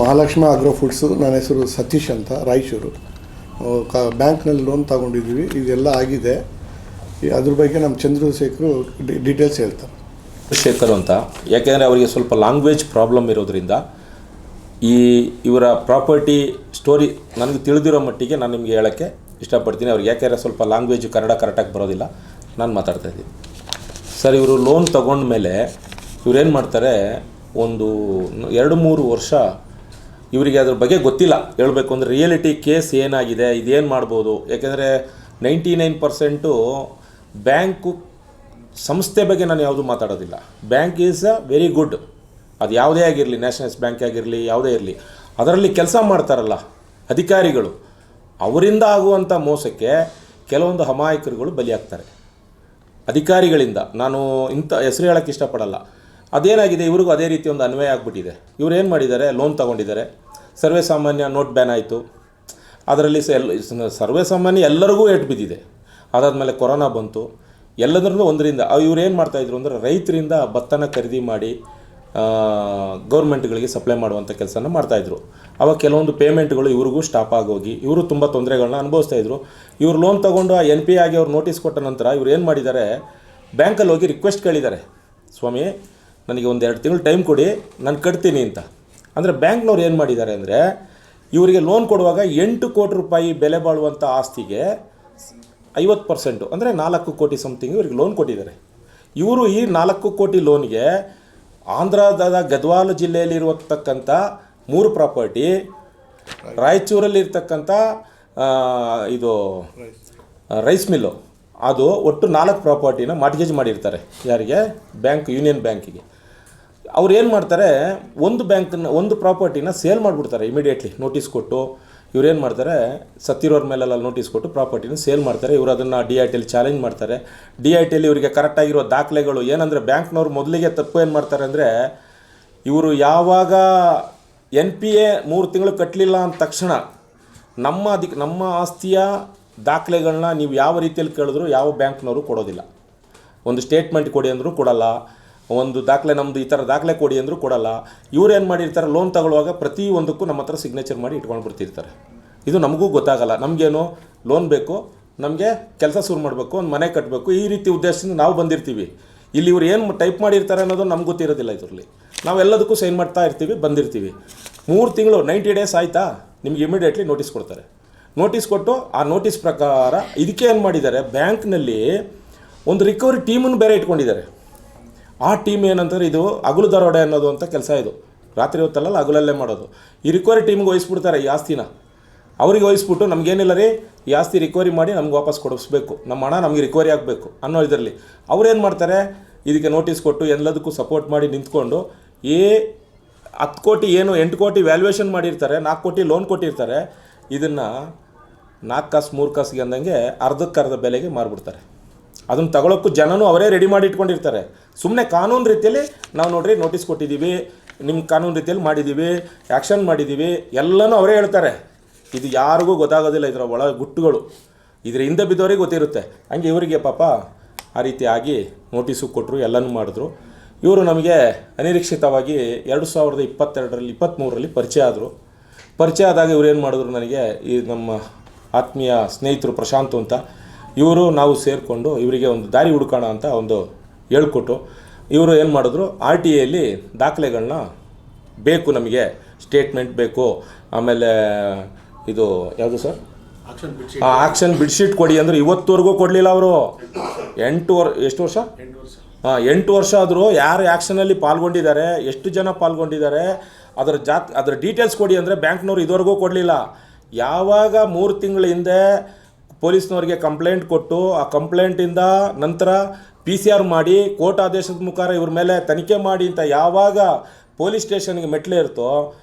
Mahalakshmi agro foods. ನನ್ನ ಹೆಸರು ಸತೀಶ್ ಅಂತ, ರಾಯಚೂರು. ಬ್ಯಾಂಕ್ನಲ್ಲಿ ಲೋನ್ ತಗೊಂಡಿದ್ದೀವಿ, ಇದೆಲ್ಲ ಆಗಿದೆ. ಅದ್ರ ಬಗ್ಗೆ ನಮ್ಮ ಚಂದ್ರಶೇಖರು ಡೀಟೇಲ್ಸ್ ಹೇಳ್ತಾರೆ. ಶೇಖರ್ ಅಂತ, ಯಾಕೆಂದರೆ ಅವರಿಗೆ ಸ್ವಲ್ಪ ಲ್ಯಾಂಗ್ವೇಜ್ ಪ್ರಾಬ್ಲಮ್ ಇರೋದ್ರಿಂದ ಇವರ ಪ್ರಾಪರ್ಟಿ ಸ್ಟೋರಿ ನನಗೆ ತಿಳಿದಿರೋ ಮಟ್ಟಿಗೆ ನಾನು ನಿಮಗೆ ಹೇಳೋಕ್ಕೆ ಇಷ್ಟಪಡ್ತೀನಿ. ಅವ್ರಿಗೆ ಯಾಕೆಂದರೆ ಸ್ವಲ್ಪ ಲ್ಯಾಂಗ್ವೇಜ್ ಕನ್ನಡ ಕರೆಕ್ಟಾಗಿ ಬರೋದಿಲ್ಲ, ನಾನು ಮಾತಾಡ್ತಾಯಿದ್ದೀನಿ. ಸರ್, ಇವರು ಲೋನ್ ತೊಗೊಂಡ್ಮೇಲೆ ಇವರೇನು ಮಾಡ್ತಾರೆ, ಒಂದು 2-3 ವರ್ಷ ಇವರಿಗೆ ಅದ್ರ ಬಗ್ಗೆ ಗೊತ್ತಿಲ್ಲ. ಹೇಳಬೇಕು ಅಂದರೆ ರಿಯಾಲಿಟಿ ಕೇಸ್ ಏನಾಗಿದೆ, ಇದೇನು ಮಾಡ್ಬೋದು. ಯಾಕೆಂದರೆ 99% ಬ್ಯಾಂಕು ಸಂಸ್ಥೆ ಬಗ್ಗೆ ನಾನು ಯಾವುದೂ ಮಾತಾಡೋದಿಲ್ಲ. Bank is very good. ಅದು ಯಾವುದೇ ಆಗಿರಲಿ, ನ್ಯಾಷನಲೈಸ್ ಬ್ಯಾಂಕ್ ಆಗಿರಲಿ, ಯಾವುದೇ ಇರಲಿ, ಅದರಲ್ಲಿ ಕೆಲಸ ಮಾಡ್ತಾರಲ್ಲ ಅಧಿಕಾರಿಗಳು, ಅವರಿಂದ ಆಗುವಂಥ ಮೋಸಕ್ಕೆ ಕೆಲವೊಂದು ಅಮಾಯಕರುಗಳು ಬಲಿಯಾಗ್ತಾರೆ ಅಧಿಕಾರಿಗಳಿಂದ. ನಾನು ಇಂಥ ಹೆಸರು ಹೇಳೋಕ್ಕೆ ಇಷ್ಟಪಡಲ್ಲ. ಅದೇನಾಗಿದೆ, ಇವ್ರಿಗೂ ಅದೇ ರೀತಿ ಒಂದು ಅನ್ವಯ ಆಗಿಬಿಟ್ಟಿದೆ. ಇವ್ರು ಏನು ಮಾಡಿದ್ದಾರೆ, ಲೋನ್ ತೊಗೊಂಡಿದ್ದಾರೆ. ಸರ್ವೇ ಸಾಮಾನ್ಯ ನೋಟ್ ಬ್ಯಾನ್ ಆಯಿತು. ಅದರಲ್ಲಿ ಸರ್ವೇ ಸಾಮಾನ್ಯ ಎಲ್ಲರಿಗೂ ಏಟು ಬಿದ್ದಿದೆ. ಅದಾದಮೇಲೆ ಕೊರೋನಾ ಬಂತು. ಎಲ್ಲದರಲ್ಲೂ ಒಂದರಿಂದ ಇವ್ರು ಏನು ಮಾಡ್ತಾಯಿದ್ರು ಅಂದರೆ, ರೈತರಿಂದ ಭತ್ತನ ಖರೀದಿ ಮಾಡಿ ಗೌರ್ಮೆಂಟ್ಗಳಿಗೆ ಸಪ್ಲೈ ಮಾಡುವಂಥ ಕೆಲಸನ ಮಾಡ್ತಾಯಿದ್ರು. ಆವಾಗ ಕೆಲವೊಂದು ಪೇಮೆಂಟ್ಗಳು ಇವ್ರಿಗೂ ಸ್ಟಾಪ್ ಆಗೋಗಿ ಇವರು ತುಂಬ ತೊಂದರೆಗಳನ್ನ ಅನುಭವಿಸ್ತಾಯಿದ್ರು. ಇವ್ರು ಲೋನ್ ತೊಗೊಂಡು NPA ಆಗಿ ಅವ್ರು ನೋಟಿಸ್ ಕೊಟ್ಟ ನಂತರ ಇವ್ರು ಏನು ಮಾಡಿದ್ದಾರೆ, ಬ್ಯಾಂಕಲ್ಲಿ ಹೋಗಿ ರಿಕ್ವೆಸ್ಟ್ ಕೇಳಿದ್ದಾರೆ, ಸ್ವಾಮಿ ನನಗೆ 1-2 ತಿಂಗಳು ಟೈಮ್ ಕೊಡಿ, ನಾನು ಕಟ್ತೀನಿ ಅಂತ. ಅಂದರೆ ಬ್ಯಾಂಕ್ನವ್ರು ಏನು ಮಾಡಿದ್ದಾರೆ ಅಂದರೆ, ಇವರಿಗೆ ಲೋನ್ ಕೊಡುವಾಗ 8 ಕೋಟಿ ರೂಪಾಯಿ ಬೆಲೆ ಬಾಳುವಂಥ ಆಸ್ತಿಗೆ 50%, ಅಂದರೆ 4 ಕೋಟಿ ಸಮಥಿಂಗ್ ಇವ್ರಿಗೆ ಲೋನ್ ಕೊಟ್ಟಿದ್ದಾರೆ. ಇವರು ಈ 4 ಕೋಟಿ ಲೋನ್ಗೆ ಆಂಧ್ರದ ಗದ್ವಾಲ ಜಿಲ್ಲೆಯಲ್ಲಿರುವತಕ್ಕಂಥ 3 ಪ್ರಾಪರ್ಟಿ, ರಾಯಚೂರಲ್ಲಿರ್ತಕ್ಕಂಥ ಇದು ರೈಸ್ ಮಿಲ್ಲು, ಅದು ಒಟ್ಟು 4 ಪ್ರಾಪರ್ಟಿನ ಮಾರ್ಟ್ಗೇಜ್ ಮಾಡಿರ್ತಾರೆ. ಯಾರಿಗೆ? ಬ್ಯಾಂಕ್, ಯೂನಿಯನ್ ಬ್ಯಾಂಕಿಗೆ. ಅವ್ರು ಏನು ಮಾಡ್ತಾರೆ, ಒಂದು ಪ್ರಾಪರ್ಟಿನ ಸೇಲ್ ಮಾಡಿಬಿಡ್ತಾರೆ ಇಮಿಡಿಯೇಟ್ಲಿ ನೋಟಿಸ್ ಕೊಟ್ಟು. ಇವ್ರು ಏನು ಮಾಡ್ತಾರೆ, ಸತ್ತಿರೋರ ಮೇಲೆಲ್ಲ ನೋಟಿಸ್ ಕೊಟ್ಟು ಪ್ರಾಪರ್ಟಿನ ಸೇಲ್ ಮಾಡ್ತಾರೆ. ಇವರು ಅದನ್ನು DITಯಲ್ಲಿ ಚಾಲೆಂಜ್ ಮಾಡ್ತಾರೆ. DITಯಲ್ಲಿ ಇವರಿಗೆ ಕರೆಕ್ಟಾಗಿರೋ ದಾಖಲೆಗಳು ಏನಂದರೆ, ಬ್ಯಾಂಕ್ನವ್ರು ಮೊದಲಿಗೆ ತಪ್ಪು ಏನು ಮಾಡ್ತಾರೆ ಅಂದರೆ, ಇವರು ಯಾವಾಗ NPA 3 ತಿಂಗಳು ಕಟ್ಟಲಿಲ್ಲ ಅಂದ ತಕ್ಷಣ ನಮ್ಮ ಆಸ್ತಿಯ ದಾಖಲೆಗಳನ್ನ ನೀವು ಯಾವ ರೀತಿಯಲ್ಲಿ ಕೇಳಿದ್ರು ಯಾವ ಬ್ಯಾಂಕ್ನವರು ಕೊಡೋದಿಲ್ಲ. ಒಂದು ಸ್ಟೇಟ್ಮೆಂಟ್ ಕೊಡಿ ಅಂದರೂ ಕೊಡಲ್ಲ, ಒಂದು ದಾಖಲೆ ನಮ್ಮದು ಈ ಥರ ದಾಖಲೆ ಕೊಡಿ ಅಂದರೂ ಕೊಡಲ್ಲ. ಇವ್ರು ಏನು ಮಾಡಿರ್ತಾರೆ, ಲೋನ್ ತಗೊಳ್ಳುವಾಗ ಪ್ರತಿಯೊಂದಕ್ಕೂ ನಮ್ಮ ಹತ್ರ ಸಿಗ್ನೇಚರ್ ಮಾಡಿ ಇಟ್ಕೊಂಡು ಬಿಡ್ತಿರ್ತಾರೆ. ಇದು ನಮಗೂ ಗೊತ್ತಾಗಲ್ಲ. ನಮಗೇನು ಲೋನ್ ಬೇಕು, ನಮಗೆ ಕೆಲಸ ಶುರು ಮಾಡಬೇಕು, ಒಂದು ಮನೆ ಕಟ್ಟಬೇಕು, ಈ ರೀತಿ ಉದ್ದೇಶದಿಂದ ನಾವು ಬಂದಿರ್ತೀವಿ. ಇಲ್ಲಿ ಇವ್ರು ಏನು ಟೈಪ್ ಮಾಡಿರ್ತಾರೆ ಅನ್ನೋದು ನಮ್ಗೆ ಗೊತ್ತಿರೋದಿಲ್ಲ. ಇದರಲ್ಲಿ ನಾವೆಲ್ಲದಕ್ಕೂ ಸೈನ್ ಮಾಡ್ತಾ ಇರ್ತೀವಿ, ಬಂದಿರ್ತೀವಿ. 3 ತಿಂಗಳು 90 ಡೇಸ್ ಆಯಿತಾ, ನಿಮ್ಗೆ ಇಮಿಡಿಯೇಟ್ಲಿ ನೋಟಿಸ್ ಕೊಡ್ತಾರೆ. ನೋಟಿಸ್ ಕೊಟ್ಟು ಆ ನೋಟಿಸ್ ಪ್ರಕಾರ ಇದಕ್ಕೆ ಏನು ಮಾಡಿದ್ದಾರೆ, ಬ್ಯಾಂಕ್ನಲ್ಲಿ ಒಂದು ರಿಕವರಿ ಟೀಮನ್ನು ಬೇರೆ ಇಟ್ಕೊಂಡಿದ್ದಾರೆ. ಆ ಟೀಮ್ ಏನಂತಾರೆ, ಇದು ಹಗಲು ದರೋಡೆ ಅನ್ನೋದು ಅಂತ ಕೆಲಸ. ಇದು ರಾತ್ರಿ ಹೊತ್ತಲ್ಲ, ಹಗಲಲ್ಲೇ ಮಾಡೋದು. ಈ ರಿಕವರಿ ಟೀಮ್ಗೆ ವಹಿಸ್ಬಿಡ್ತಾರೆ ಈ ಆಸ್ತಿನ. ಅವ್ರಿಗೆ ವಹಿಸ್ಬಿಟ್ಟು, ನಮಗೇನಿಲ್ಲ ರೀ, ಈ ಆಸ್ತಿ ರಿಕವರಿ ಮಾಡಿ ನಮ್ಗೆ ವಾಪಸ್ ಕೊಡಿಸ್ಬೇಕು, ನಮ್ಮ ಹಣ ನಮಗೆ ರಿಕವರಿ ಆಗಬೇಕು ಅನ್ನೋ ಇದರಲ್ಲಿ ಅವ್ರೇನು ಮಾಡ್ತಾರೆ, ಇದಕ್ಕೆ ನೋಟಿಸ್ ಕೊಟ್ಟು ಎಲ್ಲದಕ್ಕೂ ಸಪೋರ್ಟ್ ಮಾಡಿ ನಿಂತ್ಕೊಂಡು 10 ಕೋಟಿ ಏನು 8 ಕೋಟಿ ವ್ಯಾಲ್ಯೂಯೇಷನ್ ಮಾಡಿರ್ತಾರೆ, 4 ಕೋಟಿ ಲೋನ್ ಕೊಟ್ಟಿರ್ತಾರೆ. ಇದನ್ನು 4 ಕಾಸು 3 ಕಾಸಿಗೆ ಅಂದಂಗೆ ಅರ್ಧಕ್ಕರ್ಧ ಬೆಲೆಗೆ ಮಾರ್ಬಿಡ್ತಾರೆ. ಅದನ್ನು ತಗೊಳ್ಳೋಕ್ಕೂ ಜನನೂ ಅವರೇ ರೆಡಿ ಮಾಡಿ ಇಟ್ಕೊಂಡಿರ್ತಾರೆ. ಸುಮ್ಮನೆ ಕಾನೂನು ರೀತಿಯಲ್ಲಿ ನಾವು ನೋಡ್ರಿ ನೋಟಿಸ್ ಕೊಟ್ಟಿದ್ದೀವಿ, ನಿಮ್ಮ ಕಾನೂನು ರೀತಿಯಲ್ಲಿ ಮಾಡಿದ್ದೀವಿ, ಆ್ಯಕ್ಷನ್ ಮಾಡಿದ್ದೀವಿ, ಎಲ್ಲನೂ ಅವರೇ ಹೇಳ್ತಾರೆ. ಇದು ಯಾರಿಗೂ ಗೊತ್ತಾಗೋದಿಲ್ಲ, ಇದರ ಒಳ ಗುಟ್ಟುಗಳು ಇದರ ಹಿಂದೆ ಬಿದ್ದವರಿಗೆ ಗೊತ್ತಿರುತ್ತೆ. ಹಂಗೆ ಇವರಿಗೆ ಪಾಪ ಆ ರೀತಿ ಆಗಿ ನೋಟಿಸು ಕೊಟ್ಟರು, ಎಲ್ಲನೂ ಮಾಡಿದ್ರು. ಇವರು ನಮಗೆ ಅನಿರೀಕ್ಷಿತವಾಗಿ 2022-23ರಲ್ಲಿ ಪರಿಚಯ ಆದರು. ಪರಿಚಯ ಆದಾಗ ಇವ್ರು ಏನು ಮಾಡಿದ್ರು, ನನಗೆ ಈ ನಮ್ಮ ಆತ್ಮೀಯ ಸ್ನೇಹಿತರು ಪ್ರಶಾಂತ್ ಅಂತ, ಇವರು ನಾವು ಸೇರಿಕೊಂಡು ಇವರಿಗೆ ಒಂದು ದಾರಿ ಹುಡುಕೋಣ ಅಂತ ಒಂದು ಹೇಳ್ಕೊಟ್ಟು, ಇವರು ಏನು ಮಾಡಿದ್ರು, RTIಯಲ್ಲಿ ದಾಖಲೆಗಳನ್ನ ಬೇಕು, ನಮಗೆ ಸ್ಟೇಟ್ಮೆಂಟ್ ಬೇಕು, ಆಮೇಲೆ ಇದು ಯಾವುದು ಸರ್, ಆಕ್ಷನ್ ಬಿಡ್ಶೀಟ್ ಕೊಡಿ ಅಂದರೆ ಇವತ್ತುವರೆಗೂ ಕೊಡಲಿಲ್ಲ ಅವರು. 8 ವರ್ಷ 8 ವರ್ಷ ಆದರೂ ಯಾರು ಆ್ಯಕ್ಷನಲ್ಲಿ ಪಾಲ್ಗೊಂಡಿದ್ದಾರೆ, ಎಷ್ಟು ಜನ ಪಾಲ್ಗೊಂಡಿದ್ದಾರೆ, ಅದರ ಡೀಟೇಲ್ಸ್ ಕೊಡಿ ಅಂದರೆ ಬ್ಯಾಂಕ್ನವ್ರು ಇದುವರೆಗೂ ಕೊಡಲಿಲ್ಲ. ಯಾವಾಗ 3 ತಿಂಗಳ ಹಿಂದೆ ಪೊಲೀಸ್ನವ್ರಿಗೆ ಕಂಪ್ಲೇಂಟ್ ಕೊಟ್ಟು, ಆ ಕಂಪ್ಲೇಂಟಿಂದ ನಂತರ PCR ಮಾಡಿ ಕೋರ್ಟ್ ಆದೇಶದ ಮುಖಾಂತರ ಇವ್ರ ಮೇಲೆ ತನಿಖೆ ಮಾಡಿ ಅಂತ ಯಾವಾಗ ಪೊಲೀಸ್ ಸ್ಟೇಷನ್ಗೆ ಮೆಟ್ಲೆ ಇರ್ತೋ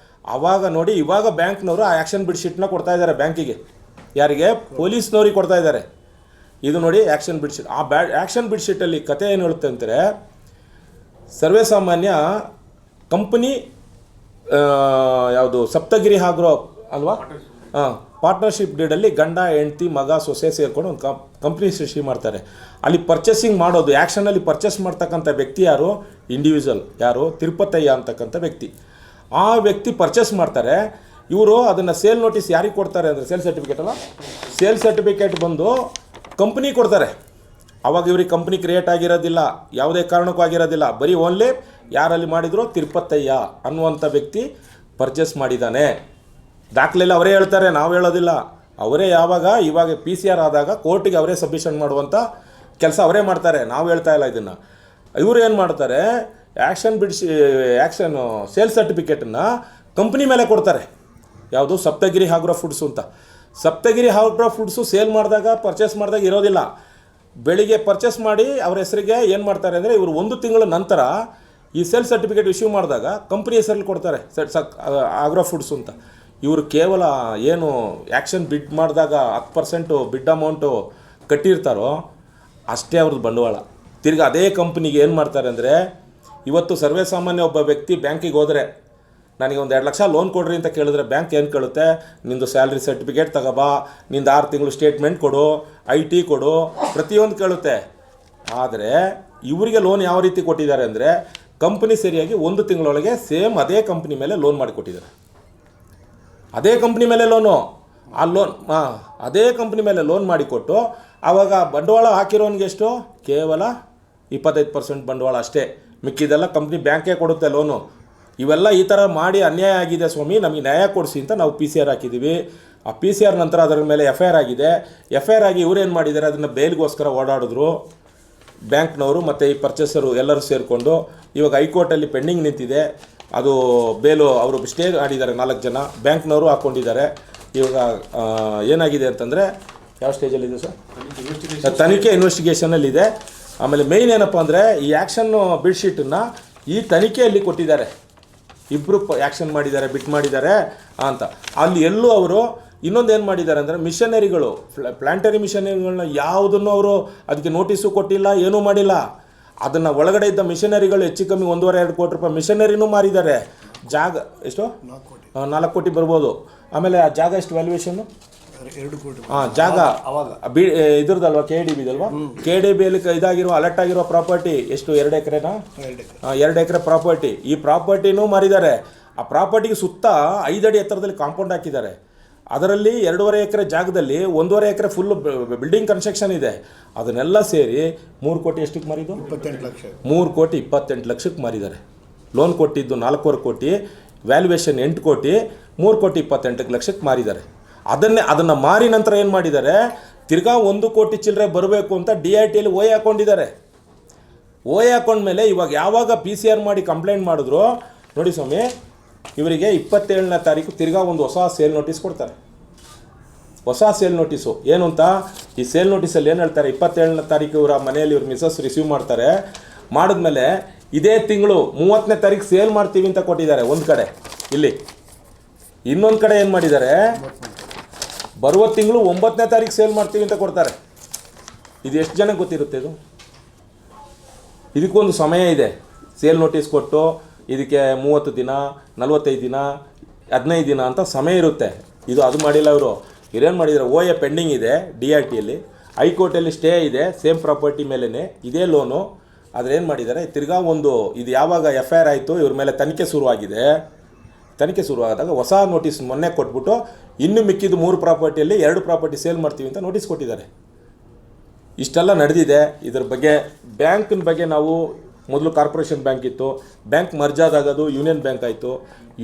ಆವಾಗ ನೋಡಿ, ಇವಾಗ ಬ್ಯಾಂಕ್ನವರು ಆ ಆ್ಯಕ್ಷನ್ ಬಿಡ್ಶೀಟ್ನ ಕೊಡ್ತಾ ಇದ್ದಾರೆ ಬ್ಯಾಂಕಿಗೆ. ಯಾರಿಗೆ? ಪೊಲೀಸ್ನವ್ರಿಗೆ ಕೊಡ್ತಾ ಇದ್ದಾರೆ. ಇದು ನೋಡಿ ಆ್ಯಕ್ಷನ್ ಬಿಡ್ಶೀಟ್. ಆ ಆ್ಯಕ್ಷನ್ ಬಿಡ್ಶೀಟಲ್ಲಿ ಕತೆ ಏನು ಹೇಳುತ್ತೆ ಅಂದರೆ, ಸರ್ವೇ ಸಾಮಾನ್ಯ ಕಂಪನಿ ಯಾವುದು ಸಪ್ತಗಿರಿ ಆಗ್ರೋ ಅಲ್ವಾ, ಪಾರ್ಟ್ನರ್ಶಿಪ್ ಡೀಡಲ್ಲಿ ಗಂಡ ಹೆಂಡ್ತಿ ಮಗ ಸೊಸೆ ಸೇರಿಕೊಂಡು ಒಂದು ಕಂಪ್ನಿ ಸೃಷ್ಟಿ ಮಾಡ್ತಾರೆ. ಅಲ್ಲಿ ಪರ್ಚೇಸಿಂಗ್ ಮಾಡೋದು, ಆ್ಯಕ್ಷನಲ್ಲಿ ಪರ್ಚೇಸ್ ಮಾಡ್ತಕ್ಕಂಥ ವ್ಯಕ್ತಿ ಯಾರು? ಇಂಡಿವಿಜುವಲ್ ಯಾರು? ತಿರುಪತಯ್ಯ ಅಂತಕ್ಕಂಥ ವ್ಯಕ್ತಿ. ಆ ವ್ಯಕ್ತಿ ಪರ್ಚೇಸ್ ಮಾಡ್ತಾರೆ. ಇವರು ಅದನ್ನು ಸೇಲ್ ನೋಟಿಸ್ ಯಾರಿಗೆ ಕೊಡ್ತಾರೆ ಅಂದರೆ ಸೇಲ್ ಸರ್ಟಿಫಿಕೇಟ್ ಅಲ್ಲ, ಸೇಲ್ ಸರ್ಟಿಫಿಕೇಟ್ ಬಂದು ಕಂಪ್ನಿ ಕೊಡ್ತಾರೆ. ಆವಾಗ ಇವ್ರಿಗೆ ಕಂಪ್ನಿ ಕ್ರಿಯೇಟ್ ಆಗಿರೋದಿಲ್ಲ, ಯಾವುದೇ ಕಾರಣಕ್ಕೂ ಆಗಿರೋದಿಲ್ಲ. ಬರೀ ಓನ್ಲಿ ಯಾರಲ್ಲಿ ಮಾಡಿದ್ರು ತಿರುಪತಯ್ಯ ಅನ್ನುವಂಥ ವ್ಯಕ್ತಿ ಪರ್ಚೇಸ್ ಮಾಡಿದ್ದಾನೆ. ದಾಖಲೆಲ್ಲ ಅವರೇ ಹೇಳ್ತಾರೆ, ನಾವು ಹೇಳೋದಿಲ್ಲ. ಅವರೇ ಇವಾಗ PCR ಆದಾಗ ಕೋರ್ಟಿಗೆ ಅವರೇ ಸಬ್ಮಿಷನ್ ಮಾಡುವಂಥ ಕೆಲಸ ಅವರೇ ಮಾಡ್ತಾರೆ, ನಾವು ಹೇಳ್ತಾ ಇಲ್ಲ ಇದನ್ನು. ಇವರು ಏನು ಮಾಡ್ತಾರೆ, ಸೇಲ್ ಸರ್ಟಿಫಿಕೇಟನ್ನು ಕಂಪ್ನಿ ಮೇಲೆ ಕೊಡ್ತಾರೆ. ಯಾವುದು ಸಪ್ತಗಿರಿ ಆಗ್ರೋ ಫುಡ್ಸು ಅಂತ. ಸಪ್ತಗಿರಿ ಆಗ್ರೋ ಫುಡ್ಸು ಸೇಲ್ ಮಾಡಿದಾಗ ಪರ್ಚೇಸ್ ಮಾಡಿದಾಗ ಇರೋದಿಲ್ಲ. ಬೆಳಿಗ್ಗೆ ಪರ್ಚೇಸ್ ಮಾಡಿ ಅವ್ರ ಹೆಸರಿಗೆ ಏನು ಮಾಡ್ತಾರೆ ಅಂದರೆ ಇವರು 1 ತಿಂಗಳ ನಂತರ ಈ ಸೇಲ್ ಸರ್ಟಿಫಿಕೇಟ್ ಇಶ್ಯೂ ಮಾಡಿದಾಗ ಕಂಪ್ನಿ ಹೆಸರಲ್ಲಿ ಕೊಡ್ತಾರೆ ಆಗ್ರೋ ಫುಡ್ಸು ಅಂತ. ಇವರು ಕೇವಲ ಏನು ಆ್ಯಕ್ಷನ್ ಬಿಡ್ ಮಾಡಿದಾಗ 10% ಬಿಡ್ ಅಮೌಂಟು ಕಟ್ಟಿರ್ತಾರೋ ಅಷ್ಟೇ ಅವ್ರದ್ದು ಬಂಡವಾಳ. ತಿರ್ಗಿ ಅದೇ ಕಂಪ್ನಿಗೆ ಏನು ಮಾಡ್ತಾರೆ ಅಂದರೆ, ಇವತ್ತು ಸರ್ವೇ ಸಾಮಾನ್ಯ ಒಬ್ಬ ವ್ಯಕ್ತಿ ಬ್ಯಾಂಕಿಗೆ ಹೋದರೆ ನನಗೆ ಒಂದು 2 ಲಕ್ಷ ಲೋನ್ ಕೊಡ್ರಿ ಅಂತ ಕೇಳಿದ್ರೆ ಬ್ಯಾಂಕ್ ಏನು ಕೇಳುತ್ತೆ, ನಿಂದು ಸ್ಯಾಲ್ರಿ ಸರ್ಟಿಫಿಕೇಟ್ ತಗೋಬಾ, ನಿಂದು 6 ತಿಂಗಳು ಸ್ಟೇಟ್ಮೆಂಟ್ ಕೊಡು, IT ಕೊಡು, ಪ್ರತಿಯೊಂದು ಕೇಳುತ್ತೆ. ಆದರೆ ಇವರಿಗೆ ಲೋನ್ ಯಾವ ರೀತಿ ಕೊಟ್ಟಿದ್ದಾರೆ ಅಂದರೆ, ಕಂಪ್ನಿ ಸರಿಯಾಗಿ 1 ತಿಂಗಳೊಳಗೆ ಸೇಮ್ ಅದೇ ಕಂಪ್ನಿ ಮೇಲೆ ಲೋನ್ ಮಾಡಿಕೊಟ್ಟಿದ್ದಾರೆ. ಅದೇ ಕಂಪ್ನಿ ಮೇಲೆ ಲೋನು, ಅದೇ ಕಂಪ್ನಿ ಮೇಲೆ ಲೋನ್ ಮಾಡಿಕೊಟ್ಟು ಆವಾಗ ಬಂಡವಾಳ ಹಾಕಿರೋನಿಗೆ ಎಷ್ಟು, ಕೇವಲ 25% ಬಂಡವಾಳ ಅಷ್ಟೇ. ಮಿಕ್ಕಿದೆಲ್ಲ ಕಂಪ್ನಿ ಬ್ಯಾಂಕೇ ಕೊಡುತ್ತೆ ಲೋನು. ಇವೆಲ್ಲ ಈ ಥರ ಮಾಡಿ ಅನ್ಯಾಯ ಆಗಿದೆ ಸ್ವಾಮಿ, ನಮಗೆ ನ್ಯಾಯ ಕೊಡಿಸಿ ಅಂತ ನಾವು PCR ಹಾಕಿದ್ದೀವಿ. ಆ PCR ನಂತರ ಅದರ ಮೇಲೆ FIR ಆಗಿದೆ. FIR ಆಗಿ ಇವರೇನು ಮಾಡಿದ್ದಾರೆ, ಅದನ್ನು ಬೇಲ್ಗೋಸ್ಕರ ಓಡಾಡಿದ್ರು ಬ್ಯಾಂಕ್ನವರು ಮತ್ತು ಈ ಪರ್ಚೇಸರು ಎಲ್ಲರೂ ಸೇರಿಕೊಂಡು. ಇವಾಗ ಹೈಕೋರ್ಟಲ್ಲಿ ಪೆಂಡಿಂಗ್ ನಿಂತಿದೆ ಅದು ಬೇಲು. ಅವರು ಸ್ಟೇ ಮಾಡಿದ್ದಾರೆ, 4 ಜನ ಬ್ಯಾಂಕ್ನವರು ಹಾಕ್ಕೊಂಡಿದ್ದಾರೆ. ಇವಾಗ ಏನಾಗಿದೆ ಅಂತಂದರೆ, ಯಾವ ಸ್ಟೇಜಲ್ಲಿದೆ ಸರ್? ತನಿಖೆ ಇನ್ವೆಸ್ಟಿಗೇಷನಲ್ಲಿದೆ. ಆಮೇಲೆ ಮೇಯ್ನ್ ಏನಪ್ಪ ಅಂದರೆ, ಈ ಆ್ಯಕ್ಷನ್ನು ಬಿಡ್ಶೀಟನ್ನು ಈ ತನಿಖೆಯಲ್ಲಿ ಕೊಟ್ಟಿದ್ದಾರೆ. ಇಬ್ಬರು ಆ್ಯಕ್ಷನ್ ಮಾಡಿದ್ದಾರೆ, ಬಿಟ್ ಮಾಡಿದ್ದಾರೆ ಅಂತ. ಅಲ್ಲಿ ಎಲ್ಲೂ ಅವರು ಇನ್ನೊಂದು ಏನು ಮಾಡಿದ್ದಾರೆ ಅಂದರೆ, ಮಿಷನರಿಗಳು, ಪ್ಲಾಂಟರಿ ಮಿಷನರಿಗಳನ್ನ ಯಾವುದನ್ನು ಅವರು ಅದಕ್ಕೆ ನೋಟಿಸು ಕೊಟ್ಟಿಲ್ಲ, ಏನೂ ಮಾಡಿಲ್ಲ. ಅದನ್ನು ಒಳಗಡೆ ಇದ್ದ ಮಿಷನರಿಗಳು ಹೆಚ್ಚು ಕಮ್ಮಿ 1.5-2 ಕೋಟಿ ರೂಪಾಯಿ ಮಿಷನರಿನೂ ಮಾರಿದ್ದಾರೆ. ಜಾಗ ಎಷ್ಟು? 4 ಕೋಟಿ ಬರ್ಬೋದು. ಆಮೇಲೆ ಆ ಜಾಗ ಎಷ್ಟು ವ್ಯಾಲ್ಯೂಯೇಷನ್ನು? 2 ಕೋಟಿ. ಜಾಗ ಇದ್ರದಲ್ವಾ, KDBದಲ್ವಾ? KDBಯಲ್ಲಿ ಇದಾಗಿರೋ ಅಲರ್ಟ್ ಆಗಿರೋ ಪ್ರಾಪರ್ಟಿ ಎಷ್ಟು? 2 ಎಕರೆನಾ? 2 ಎಕರೆ ಪ್ರಾಪರ್ಟಿ. ಈ ಪ್ರಾಪರ್ಟಿನೂ ಮಾರಿದ್ದಾರೆ. ಆ ಪ್ರಾಪರ್ಟಿಗೆ ಸುತ್ತ 5 ಅಡಿ ಎತ್ತರದಲ್ಲಿ ಕಾಂಪೌಂಡ್ ಹಾಕಿದ್ದಾರೆ. ಅದರಲ್ಲಿ 2.5 ಎಕರೆ ಜಾಗದಲ್ಲಿ 1.5 ಎಕರೆ ಫುಲ್ ಬಿಲ್ಡಿಂಗ್ ಕನ್ಸ್ಟ್ರಕ್ಷನ್ ಇದೆ. ಅದನ್ನೆಲ್ಲ ಸೇರಿ 3 ಕೋಟಿ ಎಷ್ಟಕ್ಕೆ ಮಾರಿದ್ದು? 28 ಲಕ್ಷ. 3 ಕೋಟಿ 28 ಲಕ್ಷಕ್ಕೆ ಮಾರಿದ್ದಾರೆ. ಲೋನ್ ಕೊಟ್ಟಿದ್ದು 4.25 ಕೋಟಿ, ವ್ಯಾಲ್ಯೂಯೇಷನ್ 8 ಕೋಟಿ, 3 ಕೋಟಿ 28 ಲಕ್ಷಕ್ಕೆ ಮಾರಿದ್ದಾರೆ. ಅದನ್ನು ಮಾರಿ ನಂತರ ಏನು ಮಾಡಿದ್ದಾರೆ, ತಿರ್ಗಾ 1 ಕೋಟಿ ಚಿಲ್ಲರೆ ಬರಬೇಕು ಅಂತ DITಯಲ್ಲಿ OA ಹಾಕ್ಕೊಂಡಿದ್ದಾರೆ. OA ಹಾಕ್ಕೊಂಡ್ಮೇಲೆ ಇವಾಗ ಯಾವಾಗ PCR ಮಾಡಿ ಕಂಪ್ಲೇಂಟ್ ಮಾಡಿದ್ರು ನೋಡಿ ಸ್ವಾಮಿ, ಇವರಿಗೆ 27ನೇ ತಾರೀಕು ತಿರ್ಗಾ ಒಂದು ಹೊಸ ಸೇಲ್ ನೋಟಿಸ್ ಕೊಡ್ತಾರೆ. ಹೊಸ ಸೇಲ್ ನೋಟಿಸು ಏನು ಅಂತ, ಈ ಸೇಲ್ ನೋಟಿಸಲ್ಲಿ ಏನು ಹೇಳ್ತಾರೆ, 27ನೇ ತಾರೀಕು ಇವರ ಮನೆಯಲ್ಲಿ ಇವ್ರ ಮಿಸಸ್ ರಿಸೀವ್ ಮಾಡ್ತಾರೆ. ಮಾಡಿದ್ಮೇಲೆ ಇದೇ ತಿಂಗಳು 30ನೇ ತಾರೀಕು ಸೇಲ್ ಮಾಡ್ತೀವಿ ಅಂತ ಕೊಟ್ಟಿದ್ದಾರೆ ಒಂದು ಕಡೆ. ಇಲ್ಲಿ ಇನ್ನೊಂದು ಕಡೆ ಏನು ಮಾಡಿದ್ದಾರೆ, ಬರುವ ತಿಂಗಳು 9ನೇ ತಾರೀಕು ಸೇಲ್ ಮಾಡ್ತೀವಿ ಅಂತ ಕೊಡ್ತಾರೆ. ಇದು ಎಷ್ಟು ಜನಕ್ಕೆ ಗೊತ್ತಿರುತ್ತೆ? ಇದಕ್ಕೊಂದು ಸಮಯ ಇದೆ. ಸೇಲ್ ನೋಟಿಸ್ ಕೊಟ್ಟು ಇದಕ್ಕೆ 30 ದಿನ, 45 ದಿನ, 15 ದಿನ ಅಂತ ಸಮಯ ಇರುತ್ತೆ. ಅದು ಮಾಡಿಲ್ಲ ಇವರು. ಇವರೇನು ಮಾಡಿದ್ದಾರೆ, OA ಪೆಂಡಿಂಗ್ ಇದೆ DITಯಲ್ಲಿ, ಹೈಕೋರ್ಟಲ್ಲಿ ಸ್ಟೇ ಇದೆ ಸೇಮ್ ಪ್ರಾಪರ್ಟಿ ಮೇಲೇ ಇದೇ ಲೋನು. ಆದರೆ ಏನು ಮಾಡಿದ್ದಾರೆ, ತಿರ್ಗಾ ಇದು ಯಾವಾಗ FIR ಆಯಿತು ಇವ್ರ ಮೇಲೆ ತನಿಖೆ ಶುರುವಾಗಿದೆ. ತನಿಖೆ ಶುರುವಾದಾಗ ಹೊಸ ನೋಟಿಸ್ ಮೊನ್ನೆ ಕೊಟ್ಬಿಟ್ಟು ಇನ್ನು ಮಿಕ್ಕಿದ್ದು 3 ಪ್ರಾಪರ್ಟಿಯಲ್ಲಿ 2 ಪ್ರಾಪರ್ಟಿ ಸೇಲ್ ಮಾಡ್ತೀವಿ ಅಂತ ನೋಟಿಸ್ ಕೊಟ್ಟಿದ್ದಾರೆ. ಇಷ್ಟೆಲ್ಲ ನಡೆದಿದೆ. ಇದರ ಬಗ್ಗೆ ಬ್ಯಾಂಕಿನ ಬಗ್ಗೆ ನಾವು ಮೊದಲು ಕಾರ್ಪೊರೇಷನ್ ಬ್ಯಾಂಕ್ ಇತ್ತು, ಬ್ಯಾಂಕ್ ಮರ್ಜ್ ಆದಾಗದು ಯೂನಿಯನ್ ಬ್ಯಾಂಕ್ ಆಯಿತು.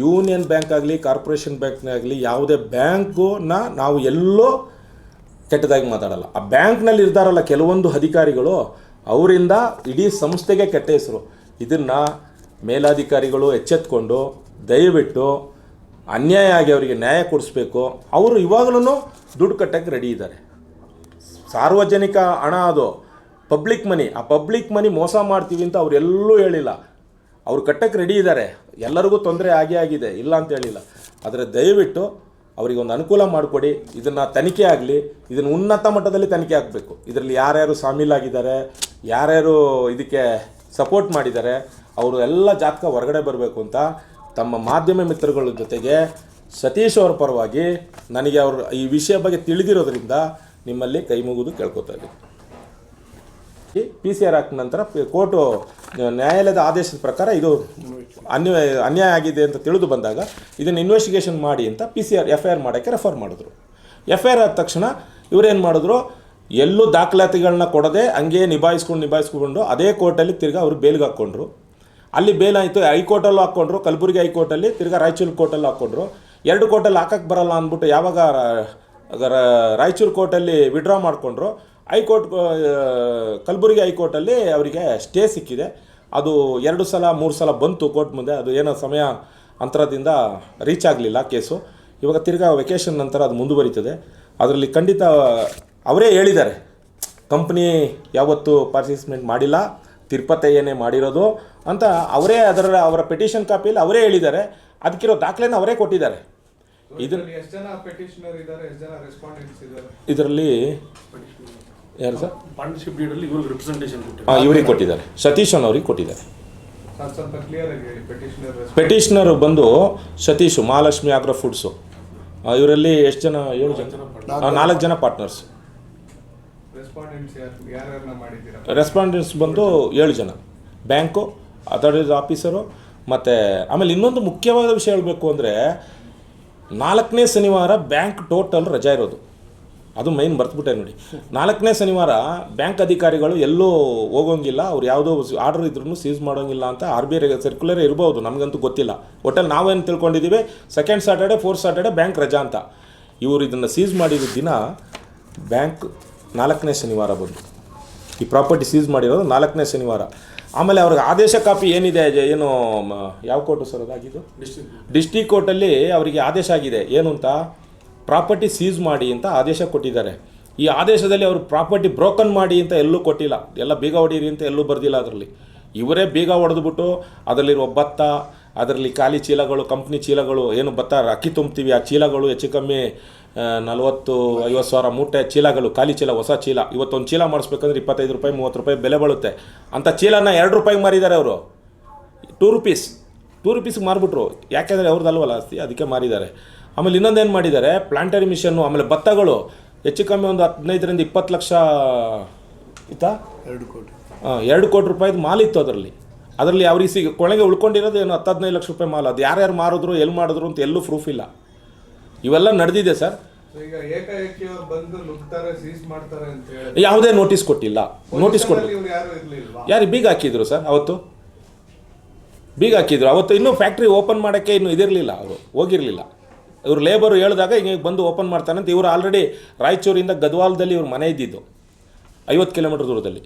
ಯೂನಿಯನ್ ಬ್ಯಾಂಕ್ ಆಗಲಿ ಕಾರ್ಪೊರೇಷನ್ ಬ್ಯಾಂಕ್ನೇ ಆಗಲಿ ಯಾವುದೇ ಬ್ಯಾಂಕನ್ನ ನಾವು ಎಲ್ಲೋ ಕೆಟ್ಟದಾಗಿ ಮಾತಾಡಲ್ಲ. ಆ ಬ್ಯಾಂಕ್ನಲ್ಲಿ ಇರ್ತಾರಲ್ಲ ಕೆಲವೊಂದು ಅಧಿಕಾರಿಗಳು, ಅವರಿಂದ ಇಡೀ ಸಂಸ್ಥೆಗೆ ಕೆಟ್ಟ ಹೆಸರು. ಇದನ್ನು ಮೇಲಾಧಿಕಾರಿಗಳು ಎಚ್ಚೆತ್ಕೊಂಡು ದಯವಿಟ್ಟು ಅನ್ಯಾಯ ಆಗಿ ಅವರಿಗೆ ನ್ಯಾಯ ಕೊಡಿಸ್ಬೇಕು. ಅವರು ಇವಾಗಲೂ ದುಡ್ಡು ಕಟ್ಟಕ್ಕೆ ರೆಡಿ ಇದ್ದಾರೆ. ಸಾರ್ವಜನಿಕ ಹಣ, ಅದು ಪಬ್ಲಿಕ್ ಮನಿ. ಆ ಪಬ್ಲಿಕ್ ಮನಿ ಮೋಸ ಮಾಡ್ತೀವಿ ಅಂತ ಅವರೆಲ್ಲೂ ಹೇಳಿಲ್ಲ. ಅವ್ರು ಕಟ್ಟಕ್ಕೆ ರೆಡಿ ಇದ್ದಾರೆ. ಎಲ್ಲರಿಗೂ ತೊಂದರೆ ಆಗಿದೆ, ಇಲ್ಲ ಅಂತ ಹೇಳಿಲ್ಲ. ಆದರೆ ದಯವಿಟ್ಟು ಅವರಿಗೊಂದು ಅನುಕೂಲ ಮಾಡಿಕೊಡಿ. ಇದನ್ನು ತನಿಖೆ ಆಗಲಿ, ಇದನ್ನು ಉನ್ನತ ಮಟ್ಟದಲ್ಲಿ ತನಿಖೆ ಆಗಬೇಕು. ಇದರಲ್ಲಿ ಯಾರ್ಯಾರು ಶಾಮೀಲಾಗಿದ್ದಾರೆ, ಯಾರ್ಯಾರು ಇದಕ್ಕೆ ಸಪೋರ್ಟ್ ಮಾಡಿದ್ದಾರೆ, ಅವರು ಎಲ್ಲ ಜಾತಕ ಹೊರಗಡೆ ಬರಬೇಕು ಅಂತ ತಮ್ಮ ಮಾಧ್ಯಮ ಮಿತ್ರಗಳ ಜೊತೆಗೆ ಸತೀಶ್ ಅವರ ಪರವಾಗಿ ನನಗೆ ಈ ವಿಷಯ ಬಗ್ಗೆ ತಿಳಿದಿರೋದ್ರಿಂದ ನಿಮ್ಮಲ್ಲಿ ಕೈ ಮುಗಿದು ಕೇಳ್ಕೊತಾ ಇದ್ದೀನಿ. PCR ಹಾಕಿದ ನಂತರ ಕೋರ್ಟು ನ್ಯಾಯಾಲಯದ ಆದೇಶದ ಪ್ರಕಾರ ಇದು ಅನ್ಯಾಯ ಆಗಿದೆ ಅಂತ ತಿಳಿದು ಬಂದಾಗ ಇದನ್ನು ಇನ್ವೆಸ್ಟಿಗೇಷನ್ ಮಾಡಿ ಅಂತ FIR ಮಾಡೋಕ್ಕೆ ರೆಫರ್ ಮಾಡಿದ್ರು. FIR ಆದ ತಕ್ಷಣ ಇವರೇನು ಮಾಡಿದ್ರು, ಎಲ್ಲೂ ದಾಖಲಾತಿಗಳನ್ನ ಕೊಡದೆ ಹಂಗೆ ನಿಭಾಯಿಸ್ಕೊಂಡು ಅದೇ ಕೋರ್ಟಲ್ಲಿ ತಿರ್ಗಾ ಅವರು ಬೇಲ್ಗೆ ಹಾಕ್ಕೊಂಡ್ರು. ಅಲ್ಲಿ ಬೇಲ್ ಆಯಿತು, ಹೈಕೋರ್ಟಲ್ಲೂ ಹಾಕ್ಕೊಂಡ್ರು, ಕಲಬುರಗಿ ಹೈಕೋರ್ಟಲ್ಲಿ, ತಿರ್ಗಾ ರಾಯಚೂರು ಕೋರ್ಟಲ್ಲಿ ಹಾಕ್ಕೊಂಡ್ರು. 2 ಕೋರ್ಟಲ್ಲಿ ಹಾಕಕ್ಕೆ ಬರಲ್ಲ ಅಂದ್ಬಿಟ್ಟು ಯಾವಾಗ ರಾಯಚೂರು ಕೋರ್ಟಲ್ಲಿ ವಿಡ್ರಾ ಮಾಡಿಕೊಂಡ್ರು, ಕಲಬುರಗಿ ಹೈಕೋರ್ಟಲ್ಲಿ ಅವರಿಗೆ ಸ್ಟೇ ಸಿಕ್ಕಿದೆ. ಅದು 2 ಸಲ 3 ಸಲ ಬಂತು ಕೋರ್ಟ್ ಮುಂದೆ, ಅದು ಏನೋ ಸಮಯ ಅಂತರದಿಂದ ರೀಚ್ ಆಗಲಿಲ್ಲ ಕೇಸು. ಇವಾಗ ತಿರ್ಗಾ ವೆಕೇಷನ್ ನಂತರ ಅದು ಮುಂದುವರಿತದೆ. ಅದರಲ್ಲಿ ಖಂಡಿತ ಅವರೇ ಹೇಳಿದ್ದಾರೆ, ಕಂಪ್ನಿ ಯಾವತ್ತೂ ಪಾರ್ಟಿಸಿಪೇಟ್ ಮಾಡಿಲ್ಲ, ತಿರುಪತಿಯನ್ನೇ ಮಾಡಿರೋದು ಅಂತ ಅವರ ಪೆಟಿಷನ್ ಕಾಪಿಯಲ್ಲಿ ಅವರೇ ಹೇಳಿದ್ದಾರೆ. ಅದಕ್ಕಿರೋ ದಾಖಲೆನ ಅವರೇ ಕೊಟ್ಟಿದ್ದಾರೆ. ಇದರಲ್ಲಿ ಯಾರು ಸರ್ ಪಾರ್ಟ್ನರ್ಶಿಪ್ ಡೀಡಲ್ಲಿ ಇವ್ರಿಗೆ ರಿಪ್ರೆಸೆಂಟೇಷನ್ ಇವರಿಗೆ ಕೊಟ್ಟಿದ್ದಾರೆ, ಸತೀಶ್ ಅವ್ರಿಗೆ ಕೊಟ್ಟಿದ್ದಾರೆ. ಪೆಟಿಷನರ್ ಬಂದು ಸತೀಶು, ಮಹಾಲಕ್ಷ್ಮಿ ಆಗ್ರೋ ಫುಡ್ಸು. ಇವರಲ್ಲಿ ಎಷ್ಟು ಜನ? 7 ಜನ, 4 ಜನ ಪಾರ್ಟ್ನರ್ಸ್. ರೆಸ್ಪಾಂಡೆಂಟ್ಸ್ ಬಂದು 7 ಜನ, ಬ್ಯಾಂಕು, ಅಥಾರಿಟೀಸ್ ಆಫೀಸರು. ಮತ್ತು ಆಮೇಲೆ ಇನ್ನೊಂದು ಮುಖ್ಯವಾದ ವಿಷಯ ಹೇಳಬೇಕು ಅಂದರೆ, 4ನೇ ಶನಿವಾರ ಬ್ಯಾಂಕ್ ಟೋಟಲ್ ರಜಾ ಇರೋದು. ಅದು ಮೈನ್ ಬರ್ತ್ಬಿಟ್ಟೆ ನೋಡಿ. 4ನೇ ಶನಿವಾರ ಬ್ಯಾಂಕ್ ಅಧಿಕಾರಿಗಳು ಎಲ್ಲೂ ಹೋಗೋಂಗಿಲ್ಲ, ಅವ್ರು ಯಾವುದೋ ಆರ್ಡರ್ ಇದ್ರೂ ಸೀಸ್ ಮಾಡೋಂಗಿಲ್ಲ ಅಂತ RBI ಸರ್ಕ್ಯುಲರ್ ಇರ್ಬೋದು, ನಮಗಂತೂ ಗೊತ್ತಿಲ್ಲ. ಒಟ್ಟಲ್ಲಿ ನಾವೇನು ತಿಳ್ಕೊಂಡಿದ್ದೀವಿ, 2nd Saturday 4th Saturday bank ರಜಾ ಅಂತ. ಇವರು ಇದನ್ನು ಸೀಸ್ ಮಾಡಿದ ದಿನ ಬ್ಯಾಂಕ್ 4ನೇ ಶನಿವಾರ ಬಂದು ಈ ಪ್ರಾಪರ್ಟಿ ಸೀಸ್ ಮಾಡಿರೋದು 4ನೇ ಶನಿವಾರ. ಆಮೇಲೆ ಅವ್ರಿಗೆ ಆದೇಶ ಕಾಪಿ ಏನಿದೆ, ಏನು ಯಾವ ಕೋರ್ಟು ಸರ್ ಅದಾಗಿದ್ದು? ಡಿಸ್ಟ್ರಿಕ್ಟ್ ಕೋರ್ಟಲ್ಲಿ ಅವರಿಗೆ ಆದೇಶ ಆಗಿದೆ. ಏನು ಅಂತ, ಪ್ರಾಪರ್ಟಿ ಸೀಸ್ ಮಾಡಿ ಅಂತ ಆದೇಶ ಕೊಟ್ಟಿದ್ದಾರೆ. ಈ ಆದೇಶದಲ್ಲಿ ಅವರು ಪ್ರಾಪರ್ಟಿ ಬ್ರೋಕನ್ ಮಾಡಿ ಅಂತ ಎಲ್ಲೂ ಕೊಟ್ಟಿಲ್ಲ, ಎಲ್ಲ ಬೀಗ ಹೊಡೀರಿ ಅಂತ ಎಲ್ಲೂ ಬರ್ದಿಲ್ಲ. ಅದರಲ್ಲಿ ಇವರೇ ಬೀಗ ಹೊಡೆದ್ಬಿಟ್ಟು ಅದರಲ್ಲಿರುವ ಭತ್ತ, ಅದರಲ್ಲಿ ಖಾಲಿ ಚೀಲಗಳು, ಕಂಪ್ನಿ ಚೀಲಗಳು, ಏನು ಭತ್ತ ಅಕ್ಕಿ ತುಂಬ್ತೀವಿ ಆ ಚೀಲಗಳು ಹೆಚ್ಚು ಕಮ್ಮಿ 40-50 ಸಾವಿರ ಮೂಟೆ ಚೀಲಗಳು, ಖಾಲಿ ಚೀಲ, ಹೊಸ ಚೀಲ. ಇವತ್ತೊಂದು ಚೀಲ ಮಾಡಿಸ್ಬೇಕಂದ್ರೆ 25 ರೂಪಾಯಿ 30 ರೂಪಾಯಿ ಬೆಲೆ ಬಾಳುತ್ತೆ. ಅಂಥ ಚೀಲನ 2 ರೂಪಾಯಿಗೆ ಮಾರಿದ್ದಾರೆ ಅವರು. 2 ರೂಪೀಸ್ಗೆ ಮಾರಿಬಿಟ್ರು. ಯಾಕೆಂದರೆ ಅವ್ರದ್ದಲ್ವಲ್ಲ ಆಸ್ತಿ, ಅದಕ್ಕೆ ಮಾರಿದ್ದಾರೆ. ಆಮೇಲೆ ಇನ್ನೊಂದೇನು ಮಾಡಿದ್ದಾರೆ, ಪ್ಲಾಂಟರಿ ಮಿಷನ್ನು, ಆಮೇಲೆ ಭತ್ತಗಳು ಹೆಚ್ಚು ಕಮ್ಮಿ ಒಂದು 15ರಿಂದ 20 ಲಕ್ಷ ಇತ್ತಾ, 2 ಕೋಟಿ ರೂಪಾಯಿದು ಮಾಲಿತ್ತು ಅದರಲ್ಲಿ ಅವ್ರಿಗೆ ಕೊನೆಗೆ ಉಳ್ಕೊಂಡಿರೋದು ಏನು 10-15 ಲಕ್ಷ ರೂಪಾಯಿ ಮಾಲ್. ಅದು ಯಾರ್ಯಾರು ಮಾರಿದ್ರು, ಎಲ್ಲಿ ಮಾಡಿದ್ರು ಅಂತ ಎಲ್ಲೂ ಪ್ರೂಫ್ ಇಲ್ಲ. ಇವೆಲ್ಲ ನಡೆದಿದೆ ಸರ್. ಯಾವುದೇ ನೋಟಿಸ್ ಕೊಟ್ಟಿಲ್ಲ. ನೋಟಿಸ್ ಕೊಡಬೇಕು. ಯಾರು ಬೀಗ ಹಾಕಿದ್ರು ಸರ್ ಅವತ್ತು? ಬೀಗ ಹಾಕಿದ್ರು ಅವತ್ತು. ಇನ್ನೂ ಫ್ಯಾಕ್ಟ್ರಿ ಓಪನ್ ಮಾಡೋಕ್ಕೆ ಇನ್ನೂ ಇದಿರಲಿಲ್ಲ, ಅವರು ಹೋಗಿರಲಿಲ್ಲ. ಇವರು ಲೇಬರು ಹೇಳಿದಾಗ ಹಿಂಗೆ ಬಂದು ಓಪನ್ ಮಾಡ್ತಾನೆ ಅಂತ. ಇವರು ಆಲ್ರೆಡಿ ರಾಯಚೂರಿಂದ ಗದ್ವಾಲದಲ್ಲಿ ಇವ್ರ ಮನೆ ಇದ್ದಿದ್ದು, 50 ಕಿಲೋಮೀಟರ್ ದೂರದಲ್ಲಿ.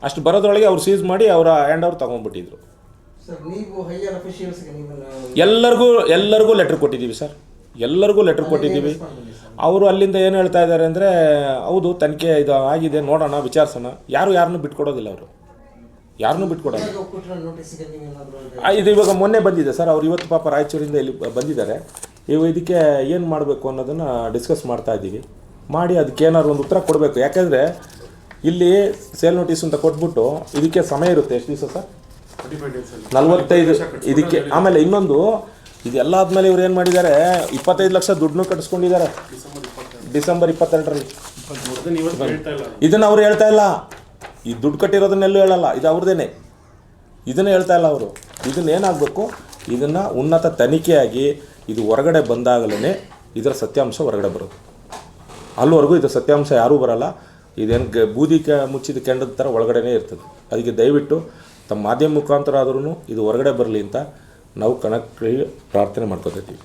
ಅಷ್ಟು ಬರೋದ್ರೊಳಗೆ ಅವ್ರು ಸೀಸ್ ಮಾಡಿ ಅವರ ಹ್ಯಾಂಡ್ ಓವರ್ ತೊಗೊಂಡ್ಬಿಟ್ಟಿದ್ರು. ಎಲ್ಲರಿಗೂ ಲೆಟ್ರ್ ಕೊಟ್ಟಿದ್ದೀವಿ ಸರ್, ಎಲ್ಲರಿಗೂ ಲೆಟ್ರ್ ಕೊಟ್ಟಿದ್ದೀವಿ. ಅವರು ಅಲ್ಲಿಂದ ಏನು ಹೇಳ್ತಾ ಇದ್ದಾರೆ ಅಂದರೆ, ಹೌದು ತನಿಖೆ ಇದು ಆಗಿದೆ, ನೋಡೋಣ, ವಿಚಾರಿಸೋಣ. ಯಾರನ್ನೂ ಬಿಟ್ಕೊಡೋದಿಲ್ಲ ಅವರು, ಯಾರನ್ನೂ ಬಿಟ್ಕೊಡೋಲ್ಲ. ಇದು ಇವಾಗ ಮೊನ್ನೆ ಬಂದಿದೆ ಸರ್. ಅವ್ರು ಇವತ್ತು ಪಾಪ ರಾಯಚೂರಿಂದ ಇಲ್ಲಿ ಬಂದಿದ್ದಾರೆ. ಇದಕ್ಕೆ ಏನು ಮಾಡಬೇಕು ಅನ್ನೋದನ್ನು ಡಿಸ್ಕಸ್ ಮಾಡ್ತಾ ಇದ್ದೀವಿ. ಮಾಡಿ ಅದಕ್ಕೆ ಏನಾದ್ರು ಒಂದು ಉತ್ತರ ಕೊಡಬೇಕು. ಯಾಕೆಂದರೆ ಇಲ್ಲಿ ಸೇಲ್ ನೋಟಿಸ್ ಅಂತ ಕೊಟ್ಬಿಟ್ಟು ಇದಕ್ಕೆ ಸಮಯ ಇರುತ್ತೆ. ಎಷ್ಟು ದಿವಸ ಸರ್? 45 ಇದಕ್ಕೆ. ಆಮೇಲೆ ಇನ್ನೊಂದು, ಇದೆಲ್ಲ ಆದಮೇಲೆ ಇವ್ರು ಏನು ಮಾಡಿದ್ದಾರೆ, 25 ಲಕ್ಷ ದುಡ್ಡನ್ನು ಕಟ್ಟಿಸ್ಕೊಂಡಿದ್ದಾರೆ ಡಿಸೆಂಬರ್ 22ರಲ್ಲಿ. ಇದನ್ನು ಅವ್ರು ಹೇಳ್ತಾ ಇಲ್ಲ. ಈ ದುಡ್ಡು ಕಟ್ಟಿರೋದನ್ನೆಲ್ಲೂ ಹೇಳಲ್ಲ, ಇದು ಅವ್ರದ್ದೇನೆ. ಇದನ್ನು ಹೇಳ್ತಾ ಇಲ್ಲ ಅವರು. ಇದನ್ನೇನಾಗಬೇಕು, ಇದನ್ನು ಉನ್ನತ ತನಿಖೆಯಾಗಿ ಇದು ಹೊರಗಡೆ ಬಂದಾಗಲೇ ಇದರ ಸತ್ಯಾಂಶ ಹೊರಗಡೆ ಬರೋದು. ಅಲ್ಲಿವರೆಗೂ ಇದರ ಸತ್ಯಾಂಶ ಯಾರೂ ಬರಲ್ಲ. ಇದೇನು ಬೂದಿ ಮುಚ್ಚಿದ ಕೆಂಡದ ಥರ ಒಳಗಡೆನೇ ಇರ್ತದೆ. ಅದಕ್ಕೆ ದಯವಿಟ್ಟು ತಮ್ಮ ಮಾಧ್ಯಮ ಮುಖಾಂತರ ಆದ್ರೂ ಇದು ಹೊರಗಡೆ ಬರಲಿ ಅಂತ ನಾವು ಕಣಕ್ಕೆ ಪ್ರಾರ್ಥನೆ ಮಾಡ್ಕೊತಿದ್ದೀವಿ.